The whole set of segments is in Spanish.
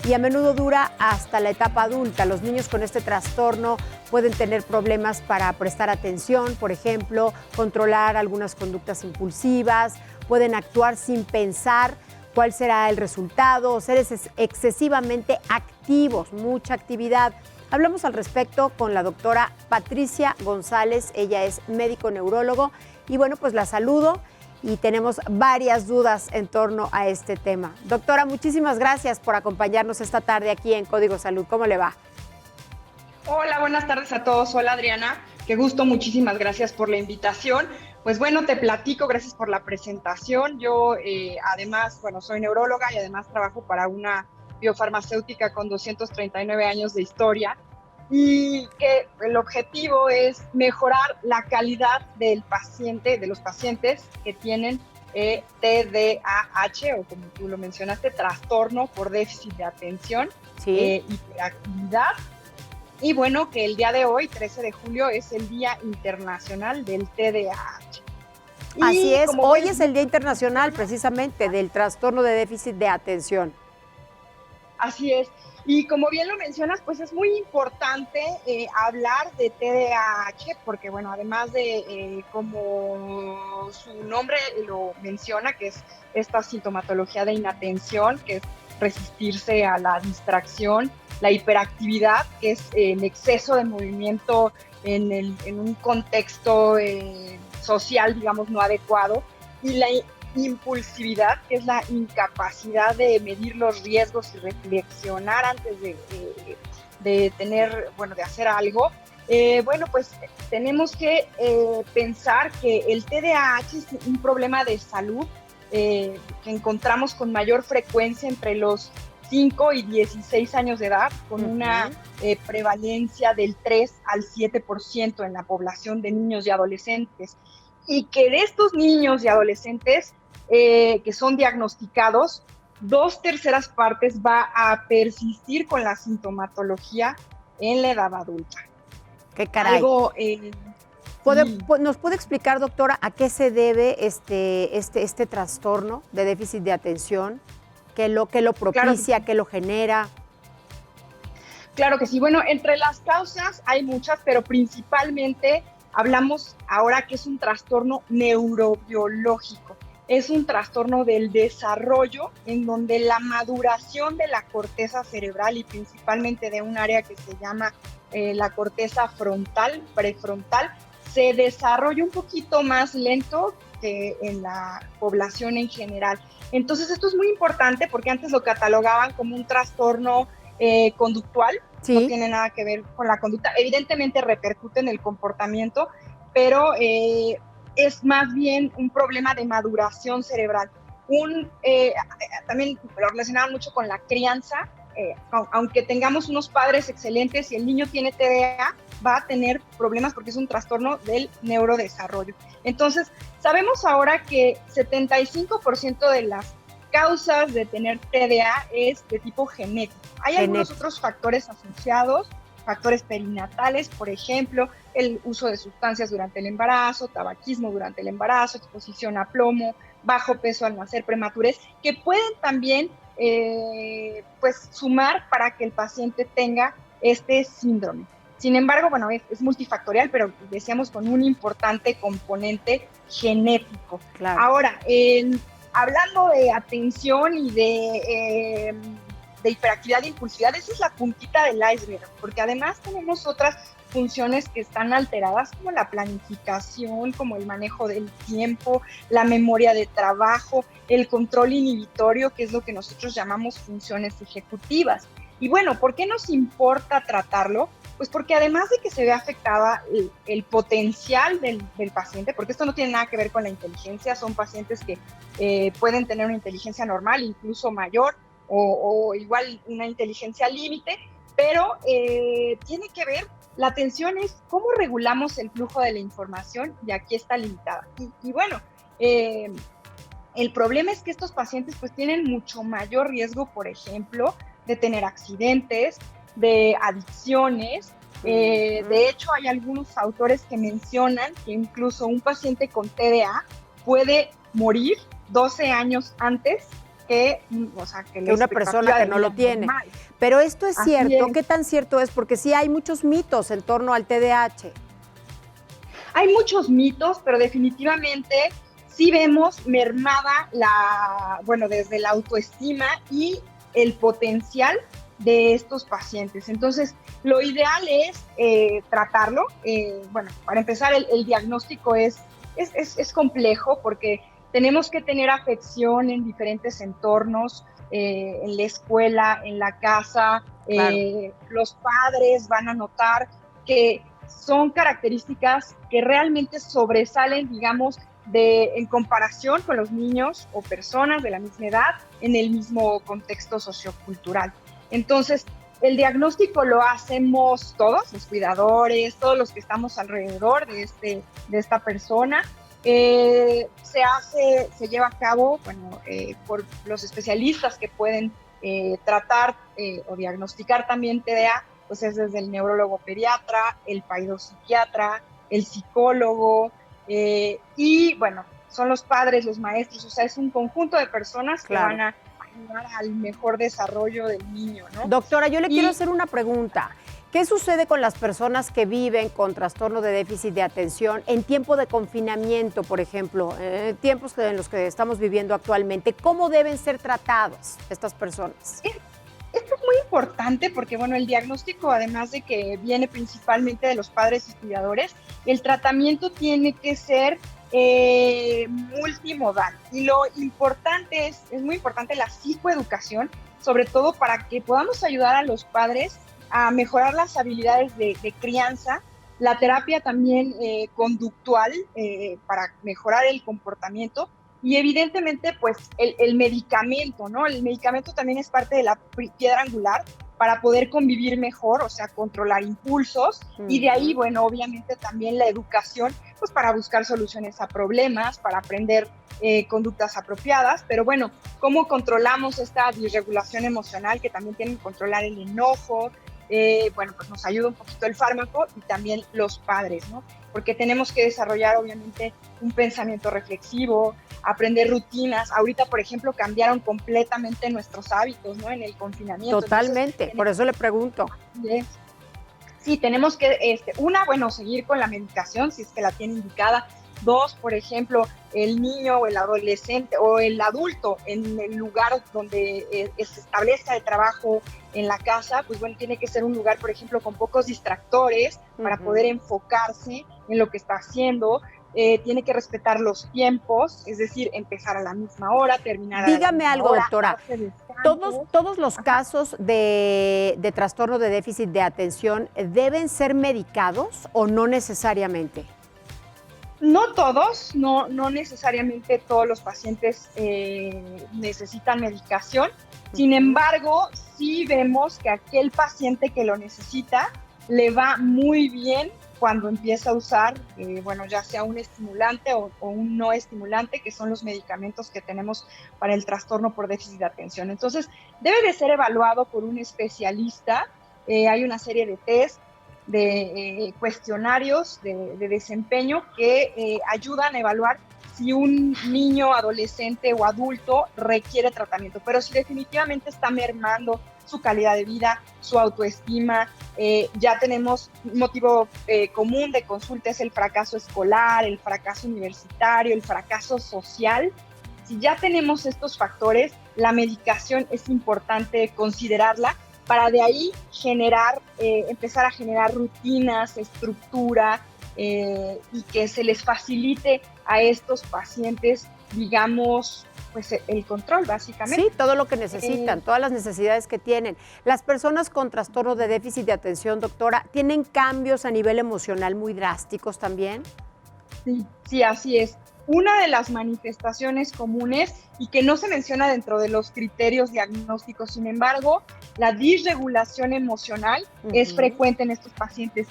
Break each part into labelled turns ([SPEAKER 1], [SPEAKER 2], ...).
[SPEAKER 1] y a menudo dura hasta la etapa adulta. Los niños con este trastorno pueden tener problemas para prestar atención, por ejemplo, controlar algunas conductas impulsivas, pueden actuar sin pensar cuál será el resultado, o ser excesivamente activos, mucha actividad. Hablamos al respecto con la doctora Patricia González, ella es médico neurólogo y bueno, pues la saludo y tenemos varias dudas en torno a este tema. Doctora, muchísimas gracias por acompañarnos esta tarde aquí en Código Salud. ¿Cómo le va?
[SPEAKER 2] Hola, buenas tardes a todos. Hola, Adriana. Qué gusto, muchísimas gracias por la invitación. Pues bueno, te platico, gracias por la presentación. Yo además, soy neuróloga y además trabajo para una biofarmacéutica con 239 años de historia y que el objetivo es mejorar la calidad del paciente, de los pacientes que tienen TDAH o como tú lo mencionaste, trastorno por déficit de atención,
[SPEAKER 1] Sí.
[SPEAKER 2] hiperactividad. Y bueno, que el día de hoy, 13 de julio, es el Día Internacional del TDAH.
[SPEAKER 1] Así es, hoy es el Día Internacional precisamente del trastorno de déficit de atención.
[SPEAKER 2] Así es. Y como bien lo mencionas, pues es muy importante hablar de TDAH porque, bueno, además de como su nombre lo menciona, que es esta sintomatología de inatención, que es resistirse a la distracción, la hiperactividad, que es el exceso de movimiento en un contexto social, digamos, no adecuado, y la impulsividad, que es la incapacidad de medir los riesgos y reflexionar antes de hacer algo. Pues tenemos que pensar que el TDAH es un problema de salud que encontramos con mayor frecuencia entre los 5 y 16 años de edad, con una prevalencia del 3 al 7% en la población de niños y adolescentes. Y que de estos niños y adolescentes que son diagnosticados, 2/3 partes va a persistir con la sintomatología en la edad adulta.
[SPEAKER 1] ¡Qué caray! ¿Nos puede explicar, doctora, a qué se debe este trastorno de déficit de atención? ¿Qué lo propicia? Claro, ¿qué lo genera?
[SPEAKER 2] Claro que sí. Bueno, entre las causas hay muchas, pero principalmente hablamos ahora que es un trastorno neurobiológico. Es un trastorno del desarrollo en donde la maduración de la corteza cerebral y principalmente de un área que se llama la corteza frontal, prefrontal, se desarrolla un poquito más lento que en la población en general. Entonces esto es muy importante porque antes lo catalogaban como un trastorno conductual, ¿sí? No tiene nada que ver con la conducta, evidentemente repercute en el comportamiento, pero es más bien un problema de maduración cerebral. También lo relacionaban mucho con la crianza, aunque tengamos unos padres excelentes y el niño tiene TDA, va a tener problemas porque es un trastorno del neurodesarrollo. Entonces, sabemos ahora que 75% de las causas de tener TDA es de tipo genético. Hay algunos otros factores asociados, factores perinatales, por ejemplo, el uso de sustancias durante el embarazo, tabaquismo durante el embarazo, exposición a plomo, bajo peso al nacer, prematurez, que pueden también sumar para que el paciente tenga este síndrome. Sin embargo, es multifactorial, pero decíamos con un importante componente genético. Claro. Ahora, hablando de atención y de hiperactividad e impulsividad, esa es la puntita del iceberg, porque además tenemos otras funciones que están alteradas, como la planificación, como el manejo del tiempo, la memoria de trabajo, el control inhibitorio, que es lo que nosotros llamamos funciones ejecutivas. Y bueno, ¿por qué nos importa tratarlo? Pues porque además de que se ve afectada el potencial del paciente, porque esto no tiene nada que ver con la inteligencia, son pacientes que pueden tener una inteligencia normal, incluso mayor, o igual una inteligencia límite, pero tiene que ver, la atención es cómo regulamos el flujo de la información y aquí está limitada. El problema es que estos pacientes pues tienen mucho mayor riesgo, por ejemplo, de tener accidentes, de adicciones. De hecho, hay algunos autores que mencionan que incluso un paciente con TDA puede morir 12 años antes o sea, que
[SPEAKER 1] una persona que no lo tiene. Normal. Pero esto es cierto, ¿qué tan cierto es? Porque sí hay muchos mitos en torno al TDAH.
[SPEAKER 2] Hay muchos mitos, pero definitivamente sí vemos mermada desde la autoestima y el potencial de estos pacientes. Entonces, lo ideal es tratarlo. Para empezar, el diagnóstico es complejo porque tenemos que tener afección en diferentes entornos, en la escuela, en la casa. Claro. Los padres van a notar que son características que realmente sobresalen, digamos, en comparación con los niños o personas de la misma edad en el mismo contexto sociocultural. Entonces, el diagnóstico lo hacemos todos, los cuidadores, todos los que estamos alrededor de esta persona. Se lleva a cabo, por los especialistas que pueden tratar o diagnosticar también TDA, pues es desde el neurólogo pediatra, el psiquiatra, el psicólogo, y son los padres, los maestros, o sea, es un conjunto de personas que van a ayudar al mejor desarrollo del niño, ¿no?
[SPEAKER 1] Doctora, yo le quiero hacer una pregunta. ¿Qué sucede con las personas que viven con trastorno de déficit de atención en tiempo de confinamiento, por ejemplo, tiempos en los que estamos viviendo actualmente? ¿Cómo deben ser tratados estas personas?
[SPEAKER 2] Esto es muy importante porque, el diagnóstico, además de que viene principalmente de los padres y cuidadores, el tratamiento tiene que ser multimodal. Y lo importante es muy importante la psicoeducación, sobre todo para que podamos ayudar a los padres a mejorar las habilidades de crianza, la terapia también conductual para mejorar el comportamiento. Y evidentemente, pues, el medicamento, ¿no? El medicamento también es parte de la piedra angular para poder convivir mejor, o sea, controlar impulsos. Y de ahí, obviamente también la educación, pues, para buscar soluciones a problemas, para aprender conductas apropiadas. Pero ¿cómo controlamos esta disregulación emocional que también tienen que controlar el enojo? Pues nos ayuda un poquito el fármaco y también los padres, ¿no? Porque tenemos que desarrollar, obviamente, un pensamiento reflexivo, aprender rutinas. Ahorita, por ejemplo, cambiaron completamente nuestros hábitos, ¿no? En el confinamiento.
[SPEAKER 1] Totalmente, por eso le pregunto.
[SPEAKER 2] Sí, tenemos que, seguir con la medicación, si es que la tiene indicada. 2, por ejemplo, el niño o el adolescente o el adulto en el lugar donde se establezca el trabajo en la casa, pues tiene que ser un lugar, por ejemplo, con pocos distractores para poder enfocarse en lo que está haciendo. Tiene que respetar los tiempos, es decir, empezar a la misma hora, terminar
[SPEAKER 1] Dígame
[SPEAKER 2] a la misma
[SPEAKER 1] algo,
[SPEAKER 2] hora.
[SPEAKER 1] doctora. ¿Todos los casos de trastorno de déficit de atención deben ser medicados o no necesariamente?
[SPEAKER 2] No todos, no necesariamente todos los pacientes necesitan medicación. Sin embargo, sí vemos que aquel paciente que lo necesita le va muy bien cuando empieza a usar, ya sea un estimulante o un no estimulante, que son los medicamentos que tenemos para el trastorno por déficit de atención. Entonces, debe de ser evaluado por un especialista. Hay una serie de test, de cuestionarios de desempeño que ayudan a evaluar si un niño, adolescente o adulto requiere tratamiento, pero si definitivamente está mermando su calidad de vida, su autoestima, ya tenemos un motivo común de consulta, es el fracaso escolar, el fracaso universitario, el fracaso social. Si ya tenemos estos factores, la medicación es importante considerarla para de ahí empezar a generar rutinas, estructura, y que se les facilite a estos pacientes, digamos, pues el control, básicamente.
[SPEAKER 1] Sí, todo lo que necesitan, todas las necesidades que tienen. Las personas con trastorno de déficit de atención, doctora, ¿tienen cambios a nivel emocional muy drásticos también?
[SPEAKER 2] Sí, así es. Una de las manifestaciones comunes y que no se menciona dentro de los criterios diagnósticos, sin embargo, la disregulación emocional es frecuente en estos pacientes.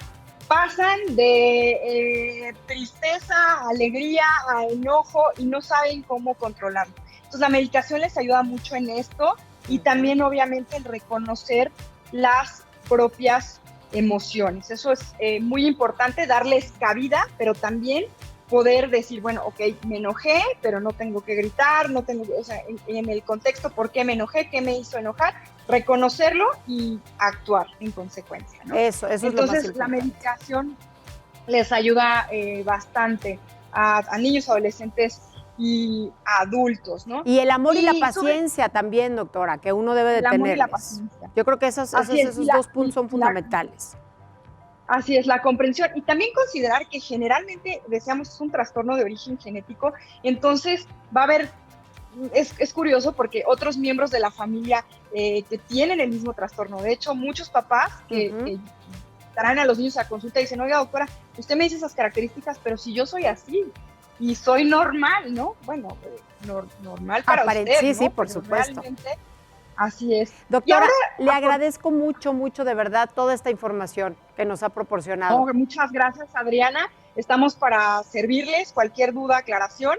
[SPEAKER 2] Pasan de tristeza, a alegría, a enojo y no saben cómo controlarlo. Entonces, la medicación les ayuda mucho en esto y también, obviamente, en reconocer las propias emociones. Eso es muy importante, darles cabida, pero también poder decir, bueno, ok, me enojé, pero no tengo que gritar, no tengo, o sea, en el contexto, ¿por qué me enojé? ¿Qué me hizo enojar? Reconocerlo y actuar en consecuencia, ¿no?
[SPEAKER 1] Eso es lo más importante.
[SPEAKER 2] Entonces, la medicación les ayuda bastante a niños, adolescentes y a adultos, ¿no?
[SPEAKER 1] Y el amor y la paciencia también, doctora, que uno debe de tener. El amor y la paciencia. Yo creo que esos dos puntos son fundamentales.
[SPEAKER 2] Así es, la comprensión y también considerar que generalmente deseamos un trastorno de origen genético, entonces va a haber, es curioso porque otros miembros de la familia que tienen el mismo trastorno, de hecho muchos papás que traen a los niños a consulta y dicen, oiga doctora, usted me dice esas características, pero si yo soy así y soy normal, ¿no? Bueno, normal para usted,
[SPEAKER 1] sí,
[SPEAKER 2] ¿no?
[SPEAKER 1] sí, por supuesto.
[SPEAKER 2] Realmente, así es.
[SPEAKER 1] Doctora, le agradezco mucho, mucho de verdad toda esta información que nos ha proporcionado.
[SPEAKER 2] Muchas gracias, Adriana. Estamos para servirles cualquier duda, aclaración.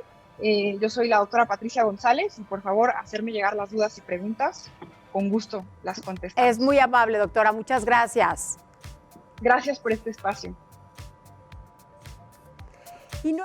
[SPEAKER 2] Yo soy la doctora Patricia González y por favor hacerme llegar las dudas y preguntas. Con gusto las contestamos.
[SPEAKER 1] Es muy amable, doctora. Muchas gracias.
[SPEAKER 2] Gracias por este espacio.
[SPEAKER 1] Y no